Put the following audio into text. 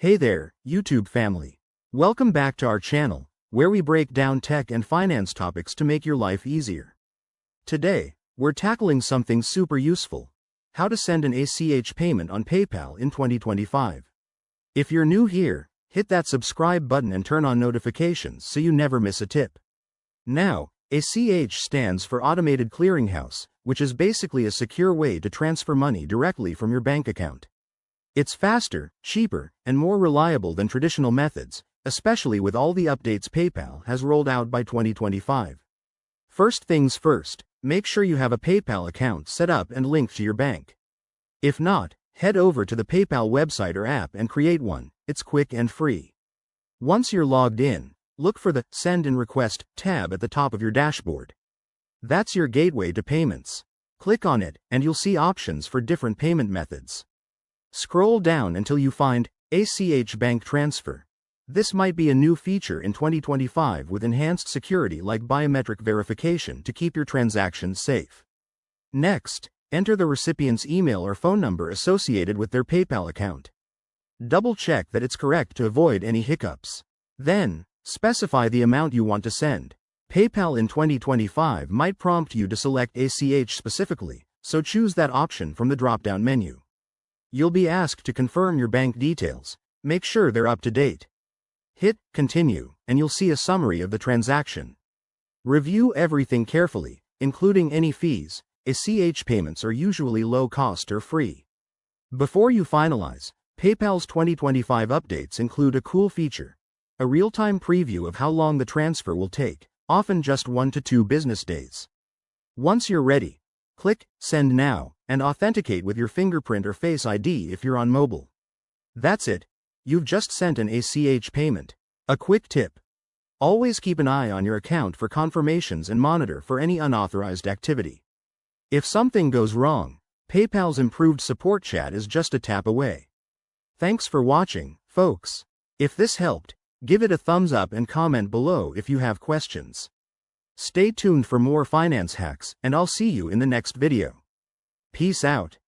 Hey there, YouTube family. Welcome back to our channel, where we break down tech and finance topics to make your life easier. Today, we're tackling something super useful: how to send an ACH payment on PayPal in 2025. If you're new here, hit that subscribe button and turn on notifications so you never miss a tip. Now, ACH stands for Automated Clearinghouse, which is basically a secure way to transfer money directly from your bank account. It's faster, cheaper, and more reliable than traditional methods, especially with all the updates PayPal has rolled out by 2025. First things first, make sure you have a PayPal account set up and linked to your bank. If not, head over to the PayPal website or app and create one. It's quick and free. Once you're logged in, look for the Send and Request tab at the top of your dashboard. That's your gateway to payments. Click on it, and you'll see options for different payment methods. Scroll down until you find ACH Bank Transfer. This might be a new feature in 2025 with enhanced security like biometric verification to keep your transactions safe. Next, enter the recipient's email or phone number associated with their PayPal account. Double-check that it's correct to avoid any hiccups. Then, specify the amount you want to send. PayPal in 2025 might prompt you to select ACH specifically, so choose that option from the drop-down menu. You'll be asked to confirm your bank details. Make sure they're up to date. Hit Continue, and you'll see a summary of the transaction. Review everything carefully, including any fees. ACH payments are usually low cost or free. Before you finalize, PayPal's 2025 updates include a cool feature: a real-time preview of how long the transfer will take, often just 1 to 2 business days. Once you're ready, click Send Now, and authenticate with your fingerprint or Face ID if you're on mobile. That's it. You've just sent an ACH payment. A quick tip: always keep an eye on your account for confirmations and monitor for any unauthorized activity. If something goes wrong, PayPal's improved support chat is just a tap away. Thanks for watching, folks. If this helped, give it a thumbs up and comment below if you have questions. Stay tuned for more finance hacks, and I'll see you in the next video. Peace out.